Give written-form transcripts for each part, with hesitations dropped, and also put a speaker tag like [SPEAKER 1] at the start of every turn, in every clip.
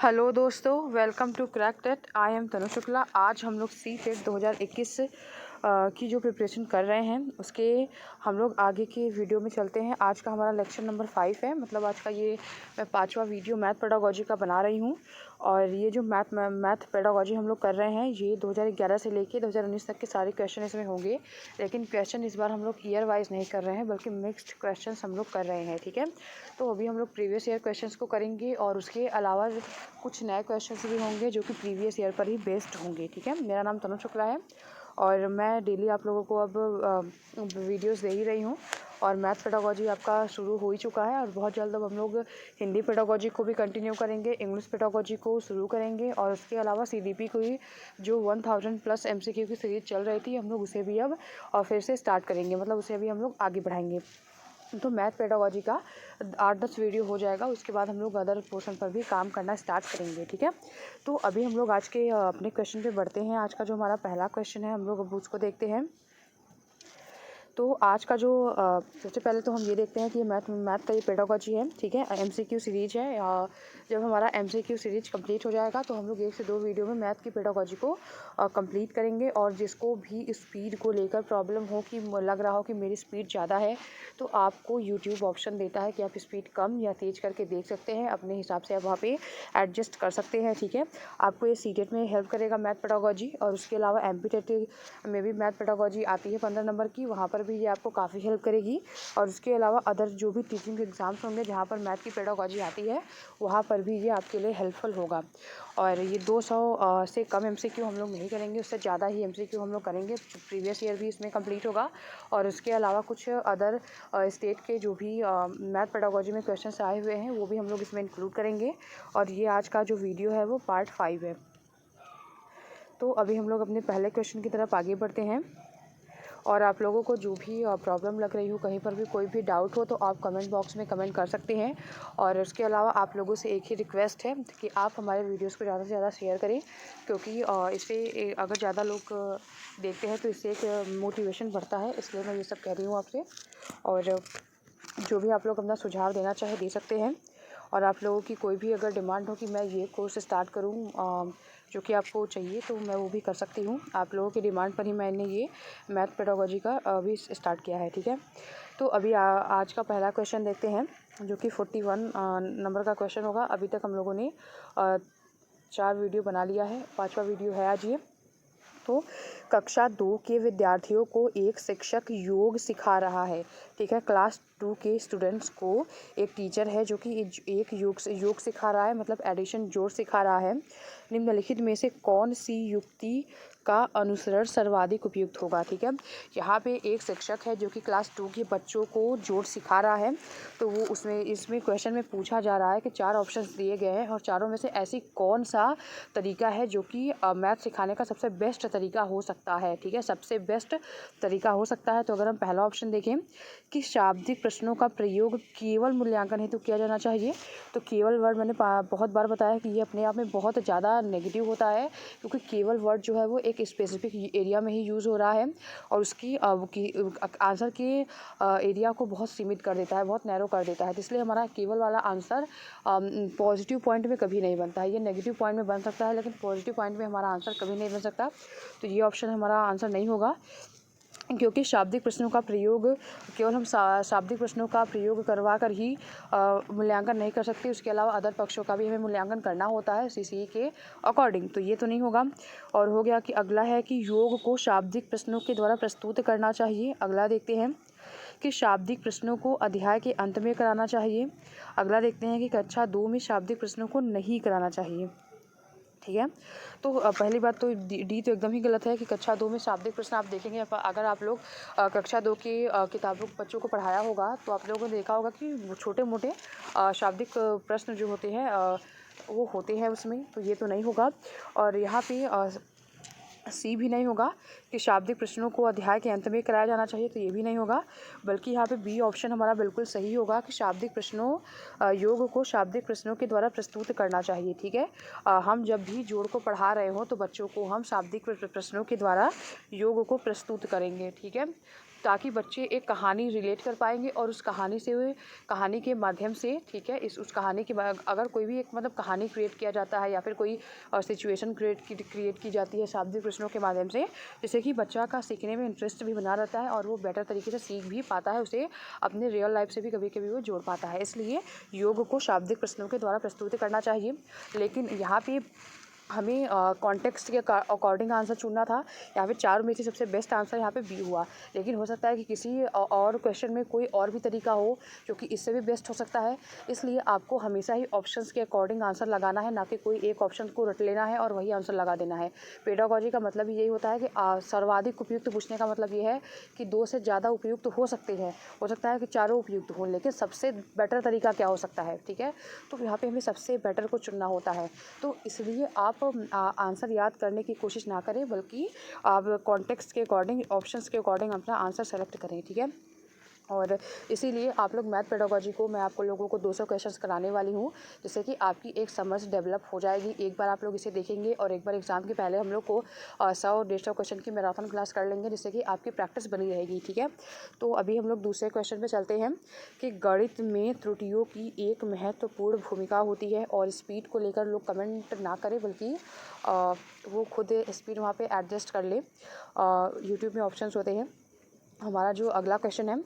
[SPEAKER 1] Hello दोस्तों, welcome to crack TET. I am Tanu Shukla. आज हम लोग सी टेट 2021 की जो प्रिपरेशन कर रहे हैं उसके हम लोग आगे के वीडियो में चलते हैं। आज का हमारा लेक्चर नंबर 5 है, मतलब आज का ये मैं 5वां वीडियो मैथ पेडागोजी का बना रही हूँ। और ये जो मैथ पेडागोजी हम लोग कर रहे हैं ये 2011 से लेके 2019 तक के सारे क्वेश्चन इसमें होंगे। लेकिन क्वेश्चन इस बार हम लोग ईयर वाइज नहीं कर रहे हैं बल्कि मिक्स्ड क्वेश्चन हम लोग कर रहे हैं, ठीक है। तो अभी हम लोग प्रीवियस ईयर क्वेश्चन को करेंगे और उसके अलावा कुछ नए क्वेश्चन भी होंगे जो कि प्रीवियस ईयर पर ही बेस्ड होंगे, ठीक है। मेरा नाम तनु शुक्ला है और मैं डेली आप लोगों को अब वीडियोस दे ही रही हूँ। और मैथ पेडागोजी आपका शुरू हो ही चुका है और बहुत जल्द अब हम लोग हिंदी पेडागोजी को भी कंटिन्यू करेंगे, इंग्लिश पेडागोजी को शुरू करेंगे और उसके अलावा सीडीपी को ही जो 1000+ एमसीक्यू की सीरीज चल रही थी हम लोग उसे भी अब और फिर से स्टार्ट करेंगे, मतलब उसे भी हम लोग आगे बढ़ाएंगे। तो मैथ पेडागोजी का 8-10 वीडियो हो जाएगा, उसके बाद हम लोग अदर पोर्शन पर भी काम करना स्टार्ट करेंगे, ठीक है। तो अभी हम लोग आज के अपने क्वेश्चन पे बढ़ते हैं। आज का जो हमारा पहला क्वेश्चन है हम लोग अब उसको देखते हैं। तो आज का जो सबसे पहले तो हम ये देखते हैं कि मैथ का ये पेडागोजी है, ठीक है, एमसीक्यू सीरीज है। जब हमारा एमसीक्यू सीरीज कंप्लीट हो जाएगा तो हम लोग 1 से 2 वीडियो में मैथ की पेडागोजी को कंप्लीट करेंगे। और जिसको भी स्पीड को लेकर प्रॉब्लम हो कि लग रहा हो कि मेरी स्पीड ज़्यादा है तो आपको यूट्यूब ऑप्शन देता है कि आप स्पीड कम या तेज़ करके देख सकते हैं, अपने हिसाब से आप वहाँ पे एडजस्ट कर सकते हैं, ठीक है। आपको ये सीटेट में हेल्प करेगा मैथ पेडागोजी। और उसके अलावा एमपीटेट में भी मैथ पेडागोजी आती है 15 नंबर की, वहाँ पर भी ये आपको काफ़ी हेल्प करेगी। और उसके अलावा अदर जो भी टीचिंग एग्जाम्स होंगे जहाँ पर मैथ की पेडागोजी आती है वहाँ पर भी ये आपके लिए हेल्पफुल होगा। और ये 200 से कम एमसीक्यू हम लोग नहीं करेंगे, उससे ज़्यादा ही एमसीक्यू हम लोग करेंगे। प्रीवियस ईयर भी इसमें कंप्लीट होगा और उसके अलावा कुछ अदर स्टेट के जो भी मैथ पेडागोजी में क्वेश्चंस आए हुए हैं वो भी हम लोग इसमें इंक्लूड करेंगे। और ये आज का जो वीडियो है वो पार्ट 5 है। तो अभी हम लोग अपने पहले क्वेश्चन की तरफ आगे बढ़ते हैं। और आप लोगों को जो भी प्रॉब्लम लग रही हो, कहीं पर भी कोई भी डाउट हो तो आप कमेंट बॉक्स में कमेंट कर सकते हैं। और उसके अलावा आप लोगों से एक ही रिक्वेस्ट है कि आप हमारे वीडियोस को ज़्यादा से ज़्यादा शेयर करें, क्योंकि इससे अगर ज़्यादा लोग देखते हैं तो इससे एक मोटिवेशन बढ़ता है, इसलिए मैं ये सब कह रही हूँ आपसे। और जो भी आप लोग अपना सुझाव देना चाहे दे सकते हैं। और आप लोगों की कोई भी अगर डिमांड हो कि मैं ये कोर्स स्टार्ट करूँ जो कि आपको चाहिए तो मैं वो भी कर सकती हूँ। आप लोगों की डिमांड पर ही मैंने ये मैथ पेडागोजी का अभी स्टार्ट किया है, ठीक है। तो अभी आज का पहला क्वेश्चन देखते हैं जो कि 41 नंबर का क्वेश्चन होगा। अभी तक हम लोगों ने 4 वीडियो बना लिया है, 5वां वीडियो है आज ये। तो कक्षा 2 के विद्यार्थियों को एक शिक्षक योग सिखा रहा है, ठीक है। क्लास 2 के स्टूडेंट्स को एक टीचर है जो कि एक योग सिखा रहा है, मतलब एडिशन जोड़ सिखा रहा है। निम्नलिखित में से कौन सी युक्ति का अनुसरण सर्वाधिक उपयुक्त होगा, ठीक है। यहाँ पे एक शिक्षक है जो कि क्लास 2 के बच्चों को जोड़ सिखा रहा है। तो वो इसमें क्वेश्चन में पूछा जा रहा है कि 4 ऑप्शंस दिए गए हैं और चारों में से ऐसी कौन सा तरीका है जो कि मैथ सिखाने का सबसे बेस्ट तरीका हो सकता है, ठीक है, सबसे बेस्ट तरीका हो सकता है। तो अगर हम पहला ऑप्शन देखें कि शाब्दिक प्रश्नों का प्रयोग केवल मूल्यांकन हेतु किया जाना चाहिए, तो केवल वर्ड मैंने बहुत बार बताया कि ये अपने आप में बहुत ज़्यादा नेगेटिव होता है, क्योंकि केवल वर्ड जो है वो एक स्पेसिफिक एरिया में ही यूज़ हो रहा है और उसकी आंसर के एरिया को बहुत सीमित कर देता है, बहुत नैरो कर देता है। इसलिए हमारा केवल वाला आंसर पॉजिटिव पॉइंट में कभी नहीं बनता है। ये नेगेटिव पॉइंट में बन सकता है लेकिन पॉजिटिव पॉइंट में हमारा आंसर कभी नहीं बन सकता। तो ये ऑप्शन हमारा आंसर नहीं होगा, क्योंकि शाब्दिक प्रश्नों का प्रयोग केवल हम शाब्दिक प्रश्नों का प्रयोग करवा कर ही मूल्यांकन नहीं कर सकते, उसके अलावा अदर पक्षों का भी हमें मूल्यांकन करना होता है सीसीई के अकॉर्डिंग। तो ये तो नहीं होगा। और हो गया कि अगला है कि योग को शाब्दिक प्रश्नों के द्वारा प्रस्तुत करना चाहिए। अगला देखते हैं कि शाब्दिक प्रश्नों को अध्याय के अंत में कराना चाहिए। अगला देखते हैं कि कक्षा 2 में शाब्दिक प्रश्नों को नहीं कराना चाहिए, ठीक है। तो पहली बात तो डी तो एकदम ही गलत है कि कक्षा 2 में शाब्दिक प्रश्न आप देखेंगे। अगर आप लोग कक्षा 2 की किताबों बच्चों को पढ़ाया होगा तो आप लोगों ने देखा होगा कि छोटे मोटे शाब्दिक प्रश्न जो होते हैं वो होते हैं उसमें। तो ये तो नहीं होगा। और यहाँ पे सी भी नहीं होगा कि शाब्दिक प्रश्नों को अध्याय के अंत में कराया जाना चाहिए, तो ये भी नहीं होगा। बल्कि यहाँ पे बी ऑप्शन हमारा बिल्कुल सही होगा कि शाब्दिक प्रश्नों योग को शाब्दिक प्रश्नों के द्वारा प्रस्तुत करना चाहिए, ठीक है। हम जब भी जोड़ को पढ़ा रहे हो तो बच्चों को हम शाब्दिक प्रश्नों के द्वारा योग को प्रस्तुत करेंगे, ठीक है। ताकि बच्चे एक कहानी रिलेट कर पाएंगे और उस कहानी से, कहानी के माध्यम से, ठीक है, उस कहानी के अगर कोई भी एक मतलब कहानी क्रिएट किया जाता है या फिर कोई सिचुएशन क्रिएट की जाती है शाब्दिक प्रश्नों के माध्यम से, जिससे कि बच्चा का सीखने में इंटरेस्ट भी बना रहता है और वो बेटर तरीके से सीख भी पाता है, उसे अपने रियल लाइफ से भी कभी कभी वो जोड़ पाता है। इसलिए योग को शाब्दिक प्रश्नों के द्वारा प्रस्तुत करना चाहिए। लेकिन यहाँ पे हमें कॉन्टेक्स्ट के अकॉर्डिंग आंसर चुनना था। यहाँ पे चारों में से सबसे बेस्ट आंसर यहाँ पे बी हुआ। लेकिन हो सकता है कि किसी और क्वेश्चन में कोई और भी तरीका हो जो कि इससे भी बेस्ट हो सकता है। इसलिए आपको हमेशा ही ऑप्शंस के अकॉर्डिंग आंसर लगाना है, ना कि कोई एक ऑप्शन को रट लेना है और वही आंसर लगा देना है। पेडागोजी का मतलब यही होता है कि सर्वाधिक उपयुक्त पूछने का मतलब ये है कि 2 से ज़्यादा उपयुक्त हो सकते हैं, हो सकता है कि चारों उपयुक्त हों, लेकिन सबसे बेटर तरीका क्या हो सकता है, ठीक है। तो यहाँ पे हमें सबसे बेटर को चुनना होता है। तो इसलिए आप आंसर याद करने की कोशिश ना करें, बल्कि आप कॉन्टेक्स्ट के अकॉर्डिंग, ऑप्शंस के अकॉर्डिंग अपना आंसर सेलेक्ट करें, ठीक है। और इसीलिए आप लोग मैथ पेडागोजी को मैं आप लोगों को 200 क्वेश्चंस कराने वाली हूँ, जिससे कि आपकी एक समझ डेवलप हो जाएगी। एक बार आप लोग इसे देखेंगे और एक बार एग्ज़ाम के पहले हम लोग को 100-150 क्वेश्चन की मैराथन क्लास कर लेंगे, जिससे कि आपकी प्रैक्टिस बनी रहेगी, ठीक है। तो अभी हम लोग दूसरे क्वेश्चन पे चलते हैं कि गणित में त्रुटियों की एक महत्वपूर्ण भूमिका होती है। और स्पीड को लेकर लोग कमेंट ना करें, बल्कि वो खुद स्पीड वहाँ पे एडजस्ट कर ले। यूट्यूब में ऑप्शंस होते हैं। हमारा जो अगला क्वेश्चन है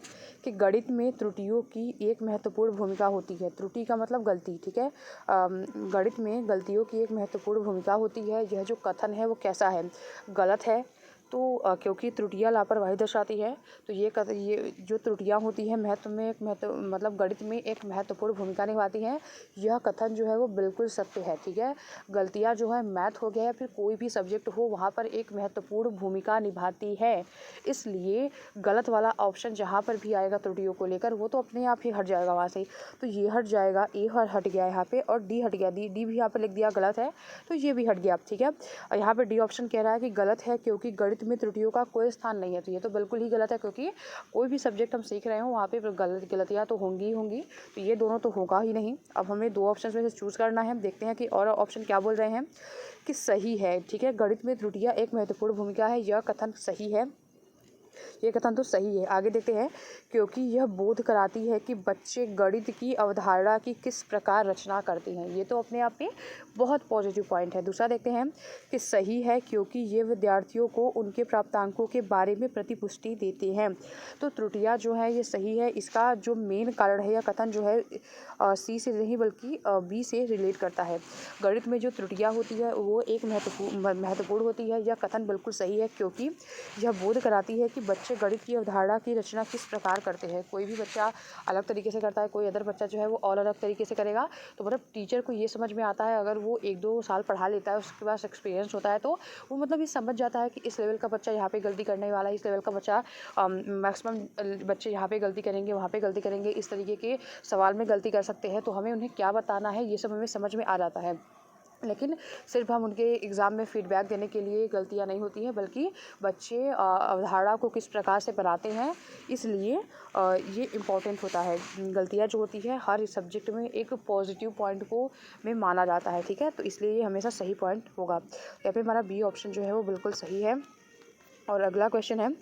[SPEAKER 1] कि गणित में त्रुटियों की एक महत्वपूर्ण भूमिका होती है। त्रुटि का मतलब गलती, ठीक है। गणित में गलतियों की एक महत्वपूर्ण भूमिका होती है। यह जो कथन है वो कैसा है, गलत है। तो क्योंकि त्रुटियां लापरवाही दर्शाती है, तो ये जो त्रुटियां होती हैं मतलब गणित में एक महत्वपूर्ण भूमिका निभाती हैं। यह कथन जो है वो बिल्कुल सत्य है, ठीक है। गलतियां जो है, मैथ हो गया या फिर कोई भी सब्जेक्ट हो, वहाँ पर एक महत्वपूर्ण भूमिका निभाती है। इसलिए गलत वाला ऑप्शन जहाँ पर भी आएगा त्रुटियों को लेकर, वो तो अपने आप ही हट जाएगा वहाँ से। तो ये हट जाएगा, ए हट गया यहाँ पे, और डी हट गया। डी भी यहाँ पर लिख दिया गलत है, तो ये भी हट गया, ठीक है। यहाँ पे डी ऑप्शन कह रहा है कि गलत है क्योंकि गणित में त्रुटियों का कोई स्थान नहीं है। तो ये तो बिल्कुल ही गलत है, क्योंकि कोई भी सब्जेक्ट हम सीख रहे हो वहाँ पे गलतियाँ तो होंगी ही होंगी। तो ये दोनों तो होगा ही नहीं। अब हमें 2 ऑप्शन में से चूज़ करना है। देखते हैं कि और ऑप्शन क्या बोल रहे हैं। कि सही है, ठीक है, गणित में त्रुटियाँ एक महत्वपूर्ण भूमिका है, यह कथन सही है। ये कथन तो सही है। आगे देखते हैं, क्योंकि यह बोध कराती है कि बच्चे गणित की अवधारणा की किस प्रकार रचना करते हैं। ये तो अपने आप में बहुत पॉजिटिव पॉइंट है। दूसरा देखते हैं कि सही है क्योंकि ये विद्यार्थियों को उनके प्राप्तांकों के बारे में प्रतिपुष्टि देते हैं। तो त्रुटियां जो है ये सही है। इसका जो मेन कारण है या कथन जो है सी से नहीं बल्कि बी से रिलेट करता है। गणित में जो त्रुटियां होती है वो एक महत्वपूर्ण होती है। यह कथन बिल्कुल सही है क्योंकि यह बोध कराती है कि बच्चे गणित की अवधारणा की रचना किस प्रकार करते हैं। कोई भी बच्चा अलग तरीके से करता है, कोई अदर बच्चा जो है वो और अलग तरीके से करेगा। तो मतलब टीचर को ये समझ में आता है, अगर वो 1-2 साल पढ़ा लेता है, उसके पास एक्सपीरियंस होता है, तो वो मतलब ये समझ जाता है कि इस लेवल का बच्चा यहाँ पे गलती करने वाला है, इस लेवल का बच्चा मैक्सिमम बच्चे यहाँ पे गलती करेंगे, वहाँ पे गलती करेंगे, इस तरीके के सवाल में गलती कर सकते हैं। तो हमें उन्हें क्या बताना है ये सब हमें समझ में आ जाता है। लेकिन सिर्फ हम उनके एग्ज़ाम में फीडबैक देने के लिए गलतियां नहीं होती हैं, बल्कि बच्चे अवधारणा को किस प्रकार से बनाते हैं, इसलिए ये इम्पॉर्टेंट होता है। गलतियां जो होती है हर सब्जेक्ट में एक पॉजिटिव पॉइंट को में माना जाता है, ठीक है। तो इसलिए ये हमेशा सही पॉइंट होगा। यहाँ पे हमारा बी ऑप्शन जो है वो बिल्कुल सही है। और अगला क्वेश्चन है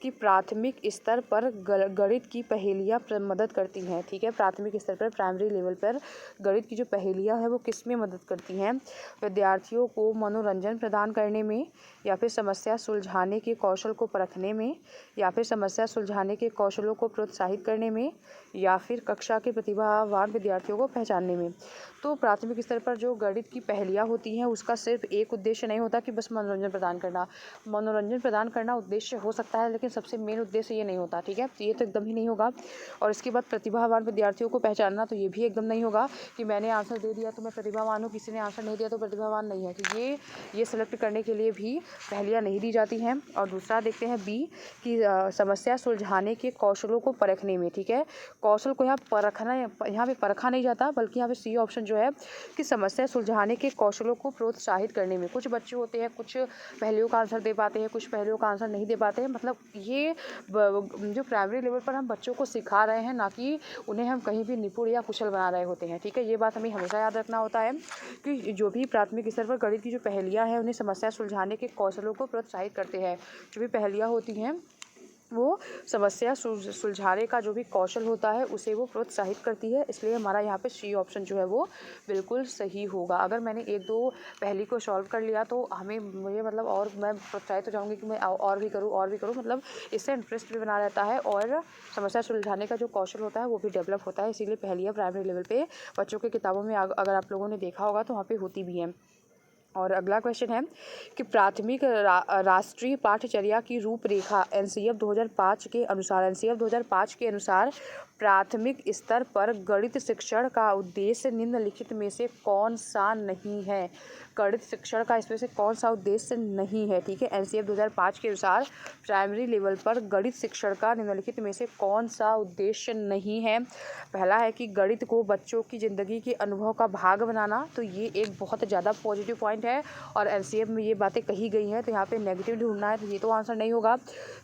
[SPEAKER 1] कि प्राथमिक स्तर पर गणित की पहेलियाँ मदद करती हैं, ठीक है। प्राथमिक स्तर पर, प्राइमरी लेवल पर गणित की जो पहेलियाँ हैं वो किस में मदद करती हैं। विद्यार्थियों को मनोरंजन प्रदान करने में, या फिर समस्या सुलझाने के कौशल को परखने में, या फिर समस्या सुलझाने के कौशलों को प्रोत्साहित करने में, या फिर कक्षा के प्रतिभावान विद्यार्थियों को पहचानने में। तो प्राथमिक स्तर पर जो गणित की पहेलियाँ होती हैं उसका सिर्फ एक उद्देश्य नहीं होता कि बस मनोरंजन प्रदान करना। मनोरंजन प्रदान करना उद्देश्य हो सकता है, लेकिन सबसे मेन उद्देश्य ये नहीं होता, ठीक है। तो ये तो एकदम ही नहीं होगा। और इसके बाद प्रतिभावान विद्यार्थियों को पहचानना, तो ये भी एकदम नहीं होगा कि मैंने आंसर दे दिया तो मैं प्रतिभावान हूँ, किसी ने आंसर नहीं दिया तो प्रतिभावान नहीं है। तो ये सेलेक्ट करने के लिए भी पहेलियाँ नहीं दी जाती हैं। और दूसरा देखते हैं बी कि समस्या सुलझाने के कौशलों को परखने में, ठीक है। कौशल को यहाँ पे परखा नहीं जाता, बल्कि यहाँ पे सी ऑप्शन जो है कि समस्या सुलझाने के कौशलों को प्रोत्साहित करने में। कुछ बच्चे होते हैं, कुछ पहेलियों का आंसर दे पाते हैं, कुछ पहेलियों का आंसर नहीं दे पाते हैं। मतलब ये जो प्राइमरी लेवल पर हम बच्चों को सिखा रहे हैं, ना कि उन्हें हम कहीं भी निपुण या कुशल बना रहे होते हैं, ठीक है। ये बात हमें हमेशा याद रखना होता है कि जो भी प्राथमिक स्तर पर गणित की जो पहेलियाँ हैं उन्हें समस्या सुलझाने के कौशलों को प्रोत्साहित करते हैं। जो भी पहेलियाँ होती हैं वो समस्या सुलझाने का जो भी कौशल होता है उसे वो प्रोत्साहित करती है। इसलिए हमारा यहाँ पे सी ऑप्शन जो है वो बिल्कुल सही होगा। अगर मैंने 1-2 पहेली को सॉल्व कर लिया तो मुझे मतलब और मैं प्रोत्साहित हो जाऊँगी कि मैं और भी करूँ मतलब इससे इंटरेस्ट भी बना रहता है और समस्या सुलझाने का जो कौशल होता है वो भी डेवलप होता है। इसीलिए पहेलियाँ प्राइमरी लेवल पे बच्चों की किताबों में अगर आप लोगों ने देखा होगा तो वहाँ पे होती भी हैं। और अगला क्वेश्चन है कि प्राथमिक राष्ट्रीय पाठ्यचर्या की रूपरेखा एनसीएफ 2005 के अनुसार प्राथमिक स्तर पर गणित शिक्षण का उद्देश्य निम्नलिखित में से कौन सा नहीं है। गणित शिक्षण का इसमें से कौन सा उद्देश्य नहीं है, ठीक है। एनसीएफ 2005 के अनुसार प्राइमरी लेवल पर गणित शिक्षण का निम्नलिखित में से कौन सा उद्देश्य नहीं है। पहला है कि गणित को बच्चों की ज़िंदगी के अनुभव का भाग बनाना, तो ये एक बहुत ज़्यादा पॉजिटिव पॉइंट है और एनसीएफ में ये बातें कही गई हैं, तो यहाँ पे नेगेटिव ढूंढना है तो ये तो आंसर नहीं होगा।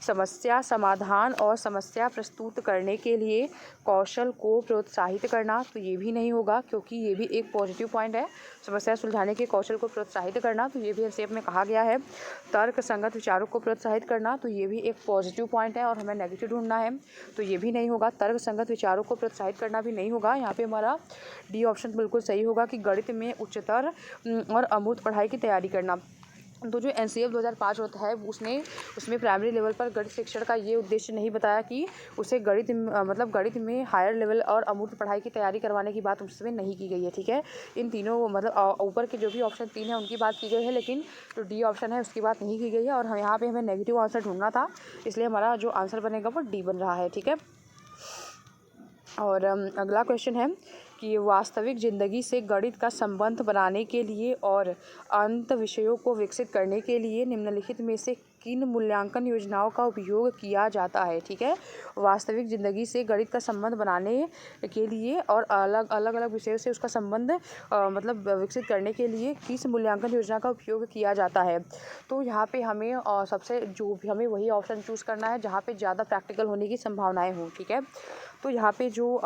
[SPEAKER 1] समस्या समाधान और समस्या प्रस्तुत करने के लिए कौशल को प्रोत्साहित करना, तो ये भी नहीं होगा क्योंकि ये भी एक पॉजिटिव पॉइंट है। समस्या सुलझाने के कौशल को प्रोत्साहित करना, तो ये भी एनसीएफ में कहा गया है। तर्क संगत विचारों को प्रोत्साहित करना, तो ये भी एक पॉजिटिव पॉइंट है और हमें नेगेटिव ढूंढना है, तो ये भी नहीं होगा। तर्क संगत विचारों को प्रोत्साहित करना भी नहीं होगा। यहाँ पे हमारा डी ऑप्शन बिल्कुल सही होगा कि गणित में उच्चतर और अमूर्त पढ़ाई की तैयारी करना। तो जो एनसीएफ 2005 होता है उसमें प्राइमरी लेवल पर गणित शिक्षण का ये उद्देश्य नहीं बताया कि उसे गणित में हायर लेवल और अमूर्त पढ़ाई की तैयारी करवाने की बात उसमें नहीं की गई है, ठीक है। इन तीनों मतलब ऊपर के जो भी ऑप्शन 3 है उनकी बात की गई है, लेकिन जो डी ऑप्शन है उसकी बात नहीं की गई है और हम यहाँ पे हमें नेगेटिव आंसर ढूंढना था, इसलिए हमारा जो आंसर बनेगा वो डी बन रहा है, ठीक है। और अगला क्वेश्चन है कि वास्तविक ज़िंदगी से गणित का संबंध बनाने के लिए और अंत विषयों को विकसित करने के लिए निम्नलिखित में से किन मूल्यांकन योजनाओं का उपयोग किया जाता है, ठीक है। वास्तविक ज़िंदगी से गणित का संबंध बनाने के लिए और अलग अलग विषयों से उसका संबंध विकसित करने के लिए किस मूल्यांकन योजना का उपयोग किया जाता है। तो यहाँ पे हमें सबसे जो भी हमें वही ऑप्शन चूज़ करना है जहाँ पे ज़्यादा प्रैक्टिकल होने की संभावनाएँ हों, ठीक है। तो यहाँ पे जो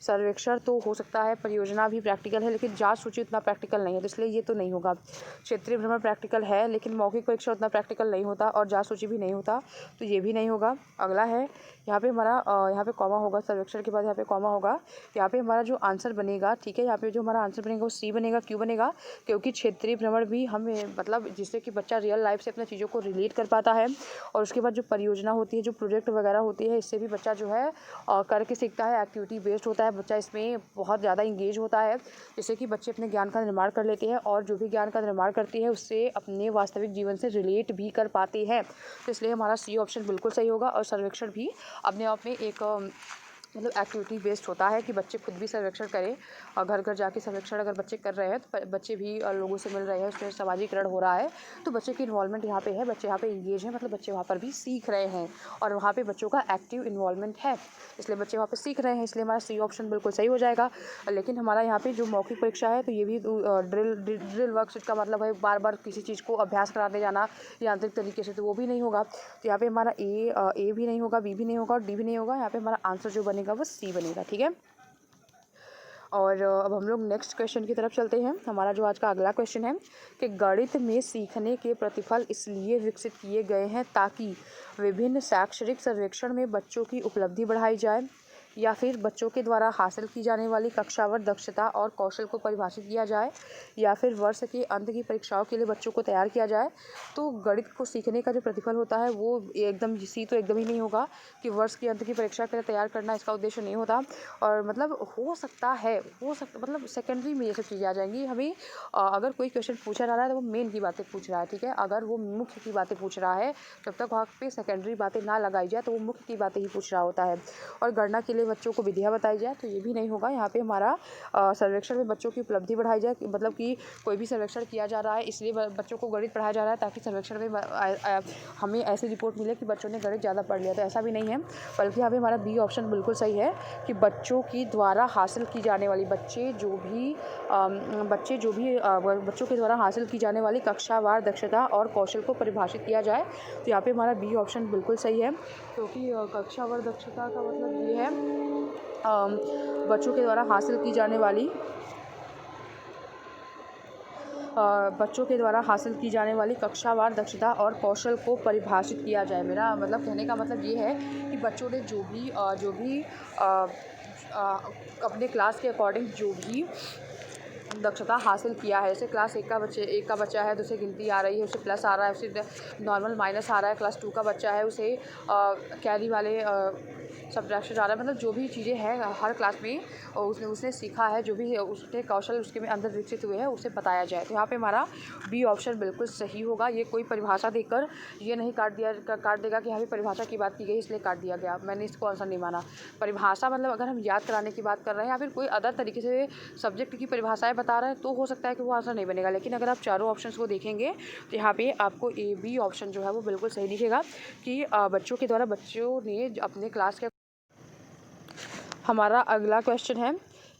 [SPEAKER 1] सर्वेक्षण तो हो सकता है, परियोजना भी प्रैक्टिकल है, लेकिन जांच सूची उतना प्रैक्टिकल नहीं है, तो इसलिए ये तो नहीं होगा। क्षेत्रीय भ्रमण प्रैक्टिकल है लेकिन मौखिक परीक्षा उतना प्रैक्टिकल नहीं होता और जांच सूची भी नहीं होता, तो ये भी नहीं होगा। अगला है यहाँ पे हमारा यहाँ पे कॉमा होगा, सर्वेक्षण के बाद यहाँ पे कॉमा होगा। यहाँ पे हमारा जो आंसर बनेगा, ठीक है, यहाँ पे जो हमारा आंसर बनेगा वो सी बनेगा। क्यों बनेगा? क्योंकि क्षेत्रीय भ्रमण भी हमें जिससे कि बच्चा रियल लाइफ से अपने चीज़ों को रिलेट कर पाता है। और उसके बाद जो परियोजना होती है, जो प्रोजेक्ट वगैरह होती है, इससे भी बच्चा जो है करके सीखता है, एक्टिविटी बेस्ड होता है, बच्चा इसमें बहुत ज़्यादा इंगेज होता है, जिससे कि बच्चे अपने ज्ञान का निर्माण कर लेते हैं और जो भी ज्ञान का निर्माण करती है उससे अपने वास्तविक जीवन से रिलेट भी कर पाते हैं। तो इसलिए हमारा सी ऑप्शन बिल्कुल सही होगा। और सर्वेक्षण भी अपने आप में एक एक्टिविटी बेस्ड होता है कि बच्चे खुद भी सर्वेक्षण करें और घर घर जाके सर्वेक्षण अगर बच्चे कर रहे हैं तो बच्चे भी लोगों से मिल रहे हैं, उसमें सामाजिकरण हो रहा है, तो बच्चे की इन्वॉल्वमेंट यहाँ पे है, बच्चे यहाँ पे इंगेज हैं, बच्चे वहाँ पर भी सीख रहे हैं और वहाँ पे बच्चों का एक्टिव इन्वॉल्वमेंट है, इसलिए बच्चे वहाँ पे सीख रहे हैं, इसलिए हमारा सी ऑप्शन बिल्कुल सही हो जाएगा। लेकिन हमारा यहाँ पे जो मौखिक परीक्षा है तो ये भी ड्रिल वर्कशीट का मतलब है बार बार किसी चीज़ को अभ्यास कराते जाना यांत्रिक तरीके से, तो वो भी नहीं होगा। तो यहाँ पे हमारा ए भी नहीं होगा, बी भी नहीं होगा और डी भी नहीं होगा। यहाँ पे हमारा आंसर जो बनेगा वो सी बनेगा, ठीक है। और अब हम लोग नेक्स्ट क्वेश्चन की तरफ चलते हैं। हमारा जो आज का अगला क्वेश्चन है कि गणित में सीखने के प्रतिफल इसलिए विकसित किए गए हैं ताकि विभिन्न शैक्षणिक सर्वेक्षण में बच्चों की उपलब्धि बढ़ाई जाए या फिर बच्चों के द्वारा हासिल की जाने वाली कक्षावर दक्षता और कौशल को परिभाषित किया जाए या फिर वर्ष के अंत की परीक्षाओं के लिए बच्चों को तैयार किया जाए। तो गणित को सीखने का जो प्रतिफल होता है वो एकदम सी तो एकदम ही नहीं होगा कि वर्ष के अंत की परीक्षा के लिए तैयार करना इसका उद्देश्य नहीं होता। और हो सकता सेकेंडरी में ये सब चीज़ें आ जाएंगी। हमें अगर कोई क्वेश्चन पूछा जा रहा है तो वो मेन की बातें पूछ रहा है, ठीक है। अगर वो मुख्य की बातें पूछ रहा है तब तक वहाँ पे सेकेंडरी बातें ना लगाई जाए, तो वो मुख्य की बातें ही पूछ रहा होता है। और गणना के लिए बच्चों को विधियाँ बताई जाए, तो ये भी नहीं होगा। यहाँ पे हमारा सर्वेक्षण में बच्चों की उपलब्धि बढ़ाई जाए, कि कोई भी सर्वेक्षण किया जा रहा है इसलिए बच्चों को गणित पढ़ाया जा रहा है ताकि सर्वेक्षण में हमें ऐसी रिपोर्ट मिले कि बच्चों ने गणित ज़्यादा पढ़ लिया, तो ऐसा भी नहीं है। बल्कि यहाँ पे हमारा बी ऑप्शन बिल्कुल सही है कि बच्चों की द्वारा हासिल की जाने वाली बच्चों के द्वारा हासिल की जाने वाली कक्षावार दक्षता और कौशल को परिभाषित किया जाए। तो यहाँ पे हमारा बी ऑप्शन बिल्कुल सही है, क्योंकि कक्षावार दक्षता का मतलब ये है बच्चों के द्वारा हासिल की जाने वाली बच्चों के द्वारा हासिल की जाने वाली कक्षावार दक्षता और कौशल को परिभाषित किया जाए। मेरा मतलब कहने का मतलब ये है कि बच्चों ने जो भी अपने क्लास के अकॉर्डिंग जो भी दक्षता हासिल किया है, जैसे क्लास एक का बच्चा है तो उसे गिनती आ रही है, उसे प्लस आ रहा है, उसे नॉर्मल माइनस आ रहा है। क्लास 2 का बच्चा है उसे कैरी वाले सब्ट्रैक्शन आ रहा है। मतलब जो भी चीज़ें हैं हर क्लास में उसने सीखा है, जो भी उसके कौशल उसके में अंदर विकसित हुए हैं उसे बताया जाए। तो यहाँ पे हमारा बी ऑप्शन बिल्कुल सही होगा। ये कोई परिभाषा देकर ये नहीं काट देगा कि यहाँ पे परिभाषा की बात की गई इसलिए काट दिया गया। मैंने इसको आंसर नहीं माना। परिभाषा मतलब अगर हम याद कराने की बात कर रहे हैं या फिर कोई अदर तरीके से सब्जेक्ट की परिभाषाएं बता रहे हैं तो हो सकता है कि वो आंसर नहीं बनेगा। लेकिन अगर आप चारों ऑप्शंस को देखेंगे तो यहाँ पे आपको ए बी ऑप्शन जो है वो बिल्कुल सही दिखेगा कि बच्चों के द्वारा बच्चों ने अपने क्लास के। हमारा अगला क्वेश्चन है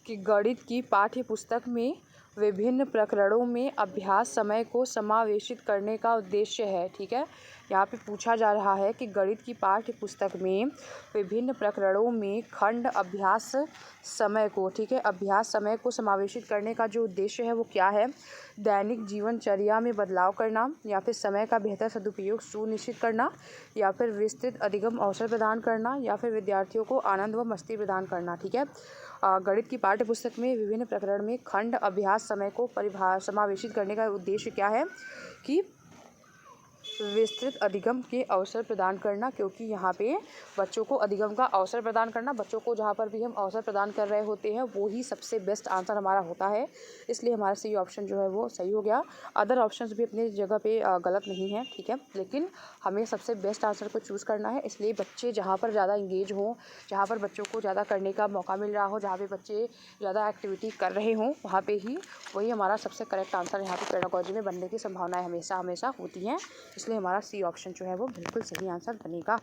[SPEAKER 1] कि गणित की पाठ्य पुस्तक में विभिन्न प्रकरणों में अभ्यास समय को समावेशित करने का उद्देश्य है। ठीक है, यहाँ पे पूछा जा रहा है कि गणित की पाठ्य पुस्तक में विभिन्न प्रकरणों में खंड अभ्यास समय को, ठीक है, अभ्यास समय को समावेशित करने का जो उद्देश्य है वो क्या है। दैनिक जीवनचर्या में बदलाव करना, या फिर समय का बेहतर सदुपयोग सुनिश्चित करना, या फिर विस्तृत अधिगम अवसर प्रदान करना, या फिर विद्यार्थियों को आनंद व मस्ती प्रदान करना। ठीक है, गणित की पाठ्य पुस्तक में विभिन्न प्रकरण में खंड अभ्यास समय को समावेशित करने का उद्देश्य क्या है कि विस्तृत अधिगम के अवसर प्रदान करना, क्योंकि यहाँ पे बच्चों को अधिगम का अवसर प्रदान करना, बच्चों को जहाँ पर भी हम अवसर प्रदान कर रहे होते हैं वो ही सबसे बेस्ट आंसर हमारा होता है। इसलिए हमारा सही ऑप्शन जो है वो सही हो गया। अदर ऑप्शंस भी अपनी जगह पे गलत नहीं है, ठीक है, लेकिन हमें सबसे बेस्ट आंसर को चूज़ करना है। इसलिए बच्चे जहाँ पर ज़्यादा इंगेज हों, जहाँ पर बच्चों को ज़्यादा करने का मौका मिल रहा हो, जहाँ पे बच्चे ज़्यादा एक्टिविटी कर रहे हों, वहाँ पे ही वही हमारा सबसे करेक्ट आंसर यहाँ पे पेडागोजी में बनने की संभावनाएं हमेशा होती हैं। इसलिए हमारा सी ऑप्शन जो है वो बिल्कुल सही आंसर बनेगा।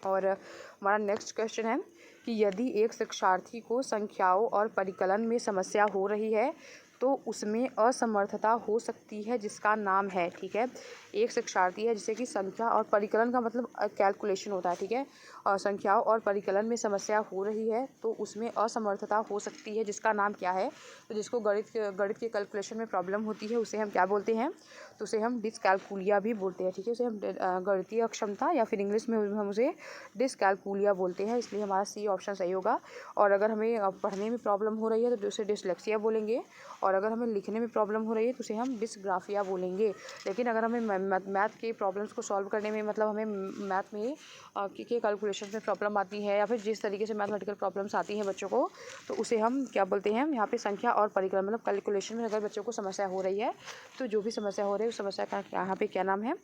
[SPEAKER 1] और हमारा नेक्स्ट क्वेश्चन है कि यदि एक शिक्षार्थी को संख्याओं और परिकलन में समस्या हो रही है तो उसमें असमर्थता हो सकती है जिसका नाम है। ठीक है, एक शिक्षार्थी है जिसे कि संख्या और परिकलन का मतलब कैलकुलेशन होता है। ठीक है, और संख्याओं और परिकलन में समस्या हो रही है तो उसमें असमर्थता हो सकती है जिसका नाम क्या है। तो जिसको गणित के कैलकुलेशन में प्रॉब्लम होती है उसे हम क्या बोलते हैं, तो उसे हम डिसकैलकुलिया भी बोलते हैं। ठीक है, उसे हम गणितीय अक्षमता या फिर इंग्लिश में हम उसे डिसकैलकुलिया बोलते हैं। इसलिए हमारा सी ऑप्शन सही होगा। और अगर हमें पढ़ने में प्रॉब्लम हो रही है तो उसे डिसलेक्सिया बोलेंगे, और अगर हमें लिखने में प्रॉब्लम हो रही है तो उसे हम डिसग्राफिया बोलेंगे। लेकिन अगर हमें मैथ के प्रॉब्लम्स को सॉल्व करने में, मतलब हमें मैथ में के कैलकुलेशन में प्रॉब्लम आती है या फिर जिस तरीके से मैथमेटिकल प्रॉब्लम्स आती हैं बच्चों को, तो उसे हम क्या बोलते हैं, यहाँ पे संख्या और परिकलन मतलब कैलकुलेशन में अगर बच्चों को समस्या हो रही है तो जो भी समस्या हो रही है उस समस्या का यहाँ पे क्या नाम है,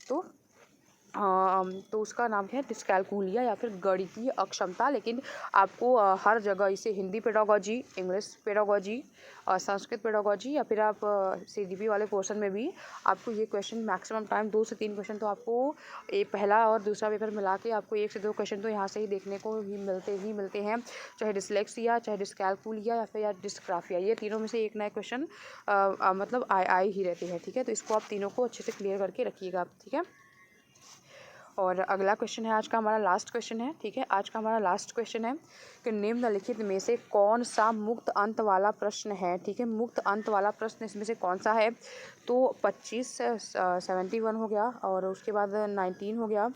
[SPEAKER 1] तो उसका नाम है डिसकैलकुलिया या फिर गणितीय अक्षमता। लेकिन आपको हर जगह इसे Hindi pedagogy, English pedagogy, Sanskrit pedagogy, या फिर आप CGP वाले पोर्शन में भी आपको ये क्वेश्चन मैक्सिमम टाइम 2 से 3 क्वेश्चन तो आपको पहला और दूसरा पेपर मिला के आपको 1 से 2 क्वेश्चन तो यहाँ से ही देखने को ही मिलते हैं। चाहे डिसलेक्सिया, चाहे डिसकैलकुलिया या फिर डिसग्राफिया, ये तीनों में से एक नया क्वेश्चन मतलब आए ही रहते हैं। ठीक है, तो इसको आप तीनों को अच्छे से क्लियर करके रखिएगा। ठीक है, और अगला क्वेश्चन है आज का हमारा लास्ट क्वेश्चन है। ठीक है, आज का हमारा लास्ट क्वेश्चन है कि निम्नलिखित में से कौन सा मुक्त अंत वाला प्रश्न है। ठीक है, मुक्त अंत वाला प्रश्न इसमें से कौन सा है, तो 25 71 हो गया, और उसके बाद 19 हो गया,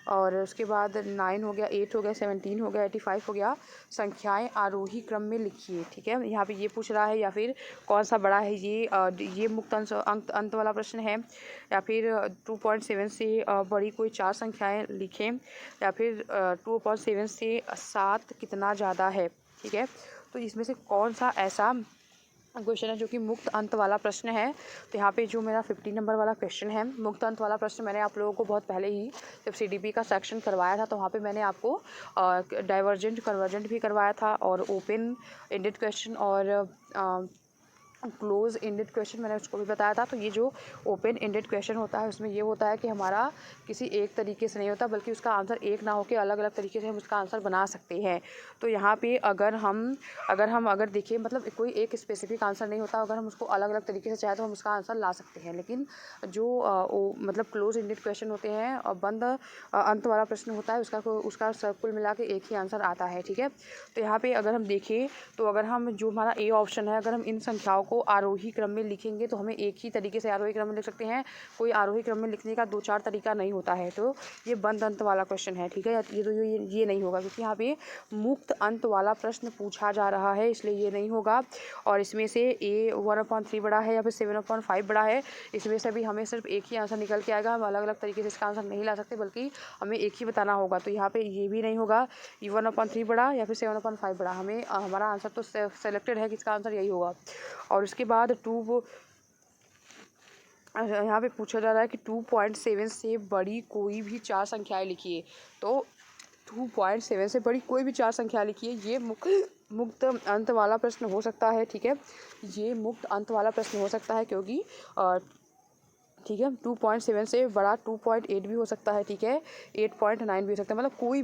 [SPEAKER 1] और उसके बाद 9 हो गया, 8 हो गया, 17 हो गया, 85 हो गया। संख्याएं आरोही क्रम में लिखिए। ठीक है, यहाँ पे ये पूछ रहा है या फिर कौन सा बड़ा है, ये मुक्त अंत वाला प्रश्न है, या फिर 2.7 से बड़ी कोई 4 संख्याएं लिखें, या फिर 2.7 से 7 कितना ज़्यादा है। ठीक है, तो इसमें से कौन सा ऐसा क्वेश्चन है जो कि मुक्त अंत वाला प्रश्न है। तो यहाँ पे जो मेरा 15 नंबर वाला क्वेश्चन है, मुक्त अंत वाला प्रश्न, मैंने आप लोगों को बहुत पहले ही जब CDP का सेक्शन करवाया था तो वहाँ पे मैंने आपको डाइवर्जेंट कन्वर्जेंट भी करवाया था, और ओपन एंडेड क्वेश्चन और क्लोज एंडेड क्वेश्चन मैंने उसको भी बताया था। तो ये जो ओपन एंडेड क्वेश्चन होता है उसमें ये होता है कि हमारा किसी एक तरीके से नहीं होता, बल्कि उसका आंसर एक ना होकर अलग अलग तरीके से हम उसका आंसर बना सकते हैं। तो यहाँ पे अगर देखिए, मतलब कोई एक स्पेसिफिक आंसर नहीं होता, अगर हम उसको अलग अलग तरीके से चाहे तो हम उसका आंसर ला सकते हैं। लेकिन जो मतलब क्लोज एंडेड क्वेश्चन होते हैं और बंद अंत वाला प्रश्न होता है उसका कुल मिला के एक ही आंसर आता है। ठीक है, तो यहाँ पे अगर हम देखें तो अगर हम जो हमारा ए ऑप्शन है, अगर हम इन संख्याओं को आरोही क्रम में लिखेंगे तो हमें एक ही तरीके से आरोही क्रम में लिख सकते हैं। कोई आरोही क्रम में लिखने का 2-4 तरीका नहीं होता है। तो ये बंद अंत वाला क्वेश्चन है, ठीक है। ये नहीं होगा क्योंकि यहाँ पे मुक्त अंत वाला प्रश्न पूछा जा रहा है, इसलिए ये नहीं होगा। और इसमें से A 1/3 बड़ा है या फिर 7/5 बड़ा है, इसमें से भी हमें सिर्फ एक ही आंसर निकल के आएगा। हम अलग अलग तरीके से इसका आंसर नहीं ला सकते, बल्कि हमें एक ही बताना होगा। तो यहाँ पे ये भी नहीं होगा 1/3 बड़ा या फिर 7/5 बड़ा। हमें हमारा आंसर तो सेलेक्टेड है कि इसका आंसर यही होगा। और उसके बाद यहाँ पे पूछा जा रहा है कि 2.7 से बड़ी कोई भी 4 संख्याएं लिखिए। तो 2.7 से बड़ी कोई भी 4 संख्या लिखिए। ये मुक्त अंत वाला प्रश्न हो सकता है, ठीक है। ये मुक्त अंत वाला प्रश्न हो सकता है क्योंकि ठीक है 2.7 से बड़ा 2.8 भी हो सकता है, ठीक है। 8.9 भी हो सकता है। मतलब कोई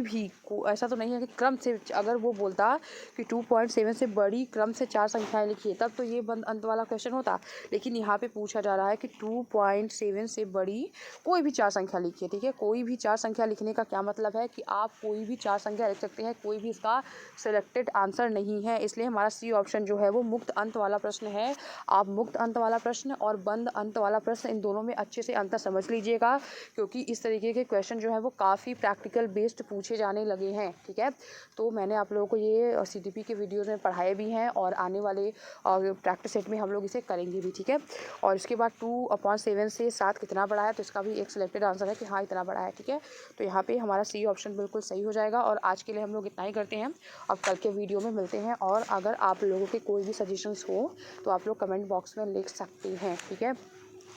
[SPEAKER 1] भी ऐसा तो नहीं है कि क्रम से, अगर वो बोलता कि 2.7 से बड़ी क्रम से 4 संख्याएं लिखिए तब तो ये बंद अंत वाला क्वेश्चन होता। लेकिन यहाँ पे पूछा जा रहा है कि 2.7 से बड़ी कोई भी 4 संख्या लिखिए, ठीक है। कोई भी 4 संख्या लिखने का क्या मतलब है कि आप कोई भी 4 संख्या लिख सकते हैं, कोई भी इसका सिलेक्टेड आंसर नहीं है। इसलिए हमारा सी ऑप्शन जो है वो मुक्त अंत वाला प्रश्न है। आप मुक्त अंत वाला प्रश्न और बंद अंत वाला प्रश्न इन दोनों में अच्छे से अंतर समझ लीजिएगा, क्योंकि इस तरीके के क्वेश्चन जो है वो काफ़ी प्रैक्टिकल बेस्ड पूछे जाने लगे हैं, ठीक है। तो मैंने आप लोगों को ये CTP के वीडियोस में पढ़ाए भी हैं और आने वाले प्रैक्टिस सेट में हम लोग इसे करेंगे भी, ठीक है। और इसके बाद 2/7 से 7 कितना बड़ा है, तो इसका भी एक सिलेक्टेड आंसर है कि हाँ इतना बड़ा है, ठीक है। तो यहाँ पे हमारा सी ऑप्शन बिल्कुल सही हो जाएगा। और आज के लिए हम लोग इतना ही करते हैं, अब कल के वीडियो में मिलते हैं। और अगर आप लोगों के कोई भी सजेशंस हो तो आप लोग कमेंट बॉक्स में लिख सकते हैं, ठीक है।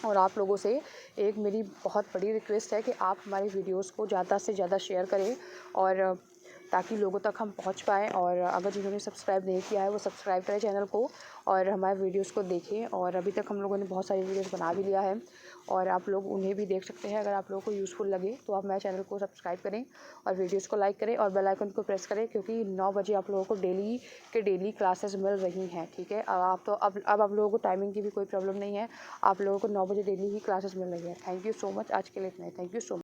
[SPEAKER 1] और आप लोगों से एक मेरी बहुत बड़ी रिक्वेस्ट है कि आप हमारी वीडियोस को ज़्यादा से ज़्यादा शेयर करें, और ताकि लोगों तक हम पहुंच पाएँ। और अगर जिन्होंने सब्सक्राइब नहीं किया है वो सब्सक्राइब करें चैनल को और हमारे वीडियोस को देखें। और अभी तक हम लोगों ने बहुत सारी वीडियोस बना भी लिया है और आप लोग उन्हें भी देख सकते हैं। अगर आप लोगों को यूज़फुल लगे तो आप मेरे चैनल को सब्सक्राइब करें और वीडियोस को लाइक करें और बेल आइकन को प्रेस करें, क्योंकि 9 बजे आप लोगों को डेली क्लासेस मिल रही हैं, ठीक है। अब आप लोगों को टाइमिंग की भी कोई प्रॉब्लम नहीं है, आप लोगों को 9 बजे डेली ही क्लासेस मिल रही है। Thank you so much. आज के लिए इतना ही। Thank you so much.